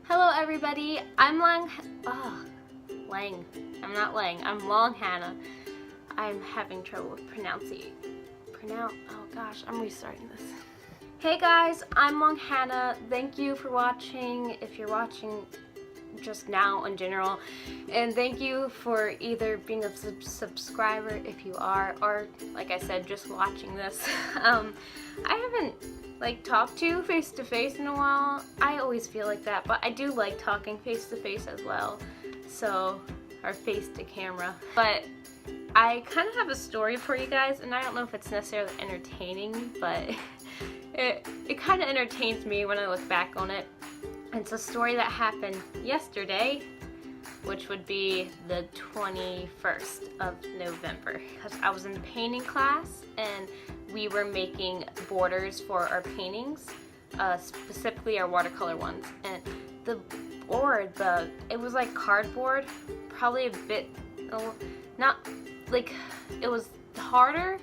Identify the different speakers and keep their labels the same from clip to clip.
Speaker 1: Hello everybody, I'm Lang. I'm not Lang. I'm Long Hannah. I'm having trouble with oh gosh, I'm restarting this. Hey guys, I'm Long Hannah. Thank you for watching, if you're watching just now in general, and thank you for either being a subscriber if you are, or like I said, just watching this. I haven't talked to you face to face in a while. I always feel like that, but I do like talking face to face as well, so, or face to camera. But I kind of have a story for you guys, and I don't know if it's necessarily entertaining, but it kind of entertains me when I look back on it. It's a story that happened yesterday, which would be the 21st of November, because I was in painting class and we were making borders for our paintings, specifically our watercolor ones. And the board, it was like cardboard, probably a bit, not like, it was harder,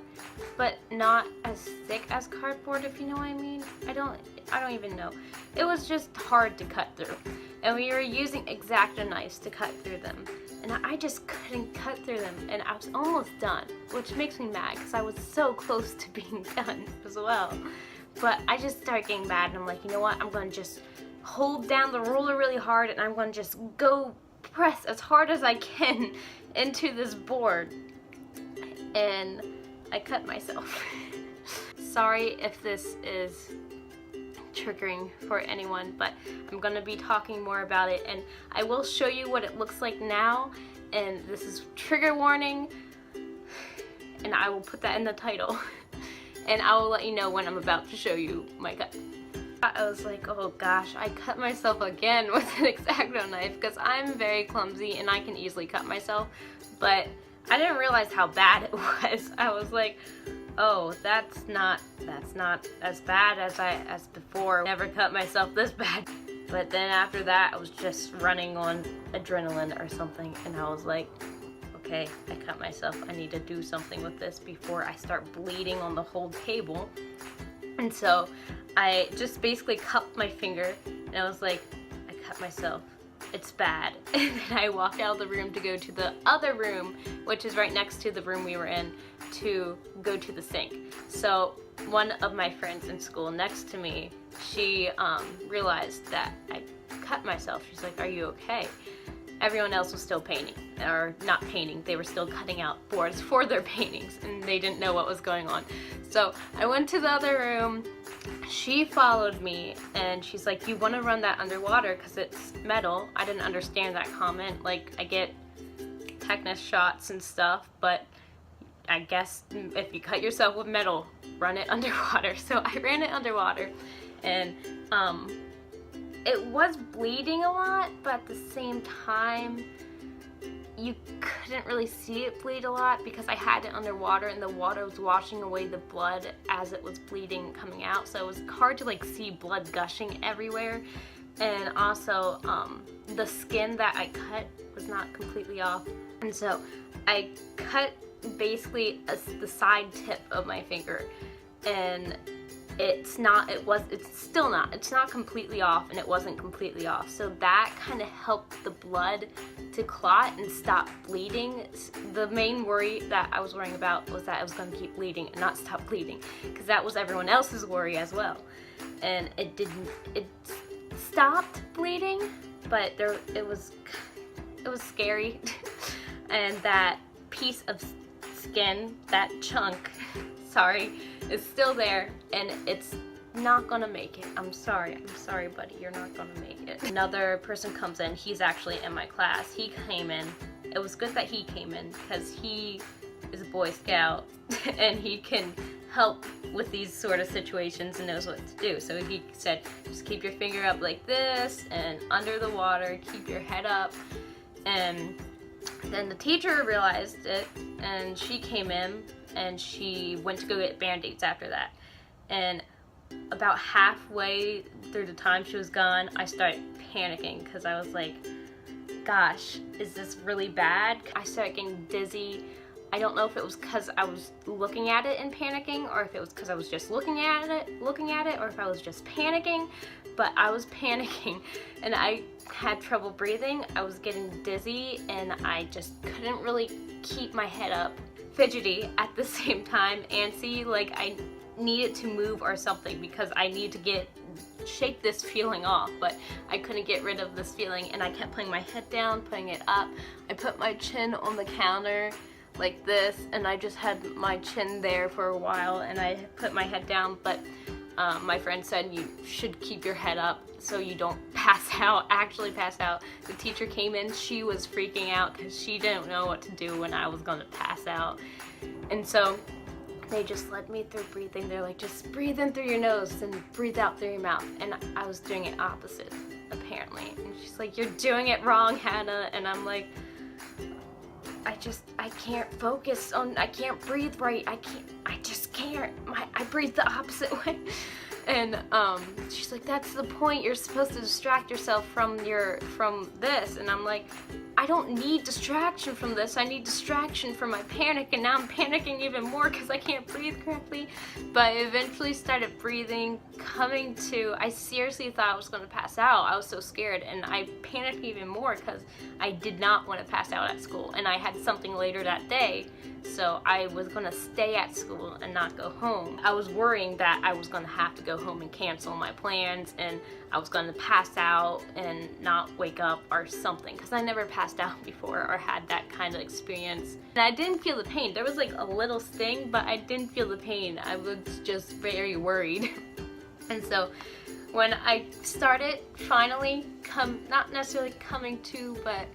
Speaker 1: but not as thick as cardboard, if you know what I mean. I don't even know. It was just hard to cut through, and we were using exacto knives to cut through them, and I just couldn't cut through them, and I was almost done, which makes me mad because I was so close to being done as well. But I just started getting mad, and I'm like, you know what, I'm going to just hold down the ruler really hard, and I'm going to just go press as hard as I can into this board, and I cut myself. Sorry if this is triggering for anyone, but I'm gonna be talking more about it, and I will show you what it looks like now, and this is trigger warning, and I will put that in the title, and I will let you know when I'm about to show you my cut. I was like, oh gosh, I cut myself again with an exacto knife, because I'm very clumsy and I can easily cut myself, but I didn't realize how bad it was. I was like, oh, that's not as bad as before. Never cut myself this bad. But then after that, I was just running on adrenaline or something, and I was like, okay, I cut myself. I need to do something with this before I start bleeding on the whole table. And so I just basically cut my finger, and I was like, I cut myself. It's bad. And then I walked out of the room to go to the other room, which is right next to the room we were in, to go to the sink. So one of my friends in school next to me, she realized that I cut myself. She's like, are you okay? Everyone else was still painting, or not painting, they were still cutting out boards for their paintings, and they didn't know what was going on. So I went to the other room, she followed me, and she's like, you want to run that underwater because it's metal. I didn't understand that comment. Like, I get tetanus shots and stuff, but I guess if you cut yourself with metal, run it underwater. So I ran it underwater, and it was bleeding a lot, but at the same time, you couldn't really see it bleed a lot because I had it underwater and the water was washing away the blood as it was bleeding coming out, so it was hard to see blood gushing everywhere. And also the skin that I cut was not completely off, and so I cut basically the side tip of my finger, and it's not completely off, and it wasn't completely off, so that kind of helped the blood to clot and stop bleeding. The main worry that I was worrying about was that I was going to keep bleeding and not stop bleeding, because that was everyone else's worry as well. And it stopped bleeding, but it was scary. And that piece of skin, that chunk, sorry, is still there, and it's not gonna make it. I'm sorry buddy, you're not gonna make it. Another person comes in, he's actually in my class. He came in. It was good that he came in because he is a Boy Scout and he can help with these sort of situations and knows what to do. So he said, just keep your finger up like this and under the water, keep your head up. And then the teacher realized it, and she came in and she went to go get band-aids after that. And about halfway through the time she was gone, I started panicking because I was like, gosh, is this really bad? I started getting dizzy. I don't know if it was because I was looking at it and panicking, or if it was because I was just looking at it, or if I was just panicking, but I was panicking and I had trouble breathing. I was getting dizzy and I just couldn't really keep my head up. Fidgety at the same time, antsy, like I needed to move or something because I need to shake this feeling off, but I couldn't get rid of this feeling, and I kept putting my head down, putting it up. I put my chin on the counter like this, and I just had my chin there for a while, and I put my head down, but my friend said you should keep your head up so you don't actually pass out. The teacher came in, she was freaking out because she didn't know what to do when I was gonna pass out. And so they just led me through breathing. They're like, just breathe in through your nose and breathe out through your mouth. And I was doing it opposite, apparently. And she's like, you're doing it wrong, Hannah. And I'm like, I can't focus on, I can't breathe right. I just can't. I breathe the opposite way. And she's like, that's the point. You're supposed to distract yourself from this. And I'm like, I don't need distraction from this. I need distraction from my panic, and now I'm panicking even more because I can't breathe correctly. But I eventually started breathing, coming to, I seriously thought I was going to pass out. I was so scared, and I panicked even more because I did not want to pass out at school, and I had something later that day, so I was going to stay at school and not go home. I was worrying that I was going to have to go home and cancel my plans, and I was going to pass out and not wake up or something, because I never passed out before or had that kind of experience. And I didn't feel the pain. There was like a little sting, but I didn't feel the pain. I was just very worried. And so when I started finally not necessarily coming to, but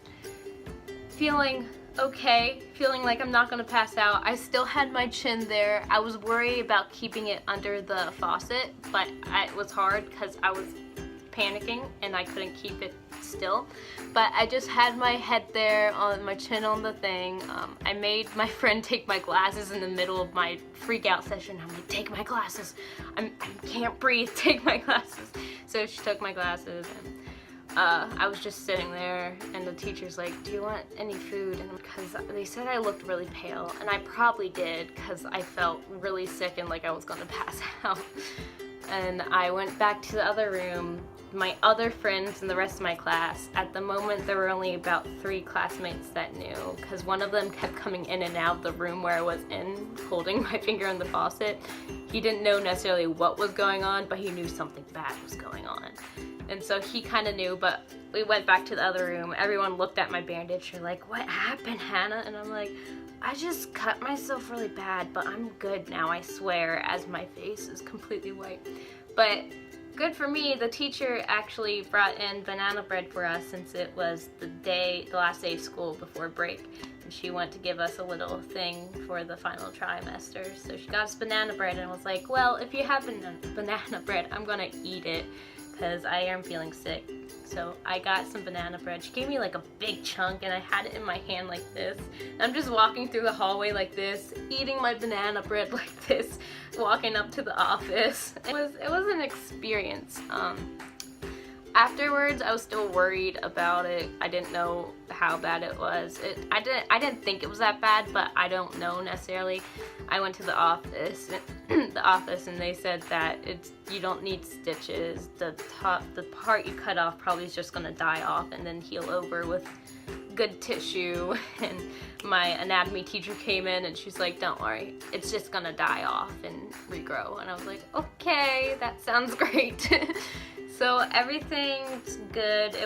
Speaker 1: feeling okay, feeling like I'm not gonna pass out, I still had my chin there. I was worried about keeping it under the faucet, but it was hard because I was panicking and I couldn't keep it still. But I just had my head there, on my chin on the thing. I made my friend take my glasses in the middle of my freak out session. I'm like, take my glasses. I can't breathe, take my glasses. So she took my glasses, and I was just sitting there, and the teacher's like, do you want any food? And because they said I looked really pale, and I probably did because I felt really sick and like I was gonna pass out. And I went back to the other room. My other friends and the rest of my class, at the moment there were only about 3 classmates that knew, because one of them kept coming in and out of the room where I was in, holding my finger on the faucet. He didn't know necessarily what was going on, but he knew something bad was going on. And so he kind of knew, but we went back to the other room. Everyone looked at my bandage. They're like, what happened, Hannah? And I'm like, I just cut myself really bad, but I'm good now, I swear, as my face is completely white. But good for me, the teacher actually brought in banana bread for us since it was the last day of school before break. And she went to give us a little thing for the final trimester. So she got us banana bread and was like, well, if you have banana bread, I'm gonna eat it, because I am feeling sick. So I got some banana bread. She gave me like a big chunk, and I had it in my hand like this. And I'm just walking through the hallway like this, eating my banana bread like this, walking up to the office. It was an experience. Afterwards, I was still worried about it. I didn't know how bad it was. I didn't think it was that bad, but I don't know necessarily. I went to the office, and they said that you don't need stitches. The part you cut off probably is just gonna die off and then heal over with good tissue. And my anatomy teacher came in and she's like, don't worry, it's just gonna die off and regrow. And I was like, okay, that sounds great. So everything's good.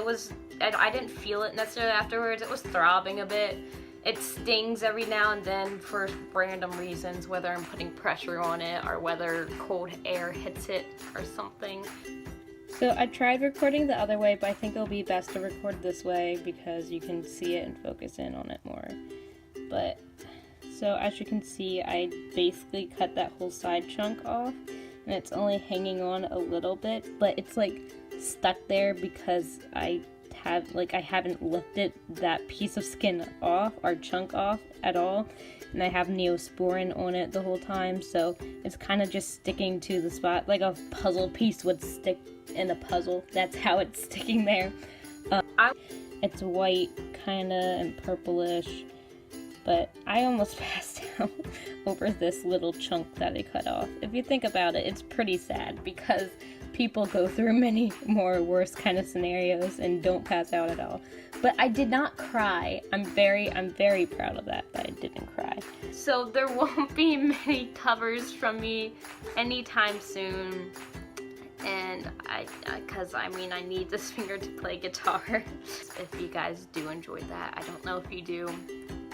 Speaker 1: I didn't feel it necessarily afterwards. It was throbbing a bit. It stings every now and then for random reasons, whether I'm putting pressure on it or whether cold air hits it or something. So I tried recording the other way, but I think it'll be best to record this way because you can see it and focus in on it more. But, so as you can see, I basically cut that whole side chunk off. And it's only hanging on a little bit, but it's like stuck there because I haven't lifted that piece of skin off or chunk off at all, and I have Neosporin on it the whole time, so it's kind of just sticking to the spot like a puzzle piece would stick in a puzzle. That's how it's sticking there. It's white kinda and purplish,
Speaker 2: but I almost passed out over this little chunk that I cut off. If you think about it, it's pretty sad because people go through many more worse kind of scenarios and don't pass out at all. But I did not cry. I'm very proud of that I didn't cry.
Speaker 1: So there won't be many covers from me anytime soon. And because I need this finger to play guitar. If you guys do enjoy that, I don't know if you do.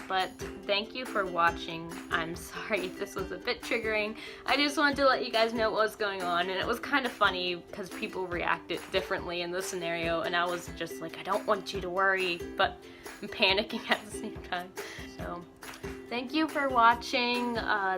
Speaker 1: But thank you for watching. I'm sorry if this was a bit triggering. I just wanted to let you guys know what was going on, and it was kind of funny because people reacted differently in this scenario, and I was just like, I don't want you to worry, but I'm panicking at the same time. So thank you for watching.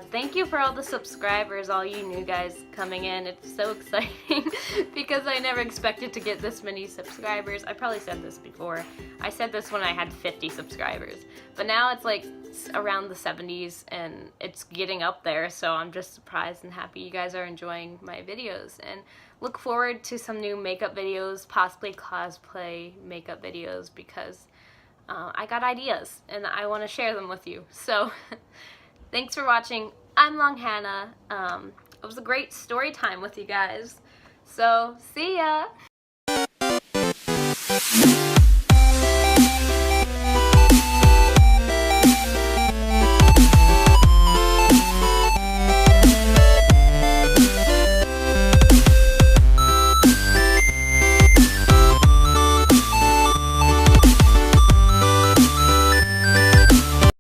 Speaker 1: Thank you for all the subscribers, all you new guys coming in. It's so exciting because I never expected to get this many subscribers. I probably said this before. I said this when I had 50 subscribers, but now it's like around the 70s and it's getting up there, so I'm just surprised and happy you guys are enjoying my videos, and look forward to some new makeup videos, possibly cosplay makeup videos, because I got ideas and I want to share them with you. So thanks for watching. I'm Long Hannah. It was a great story time with you guys. So see ya!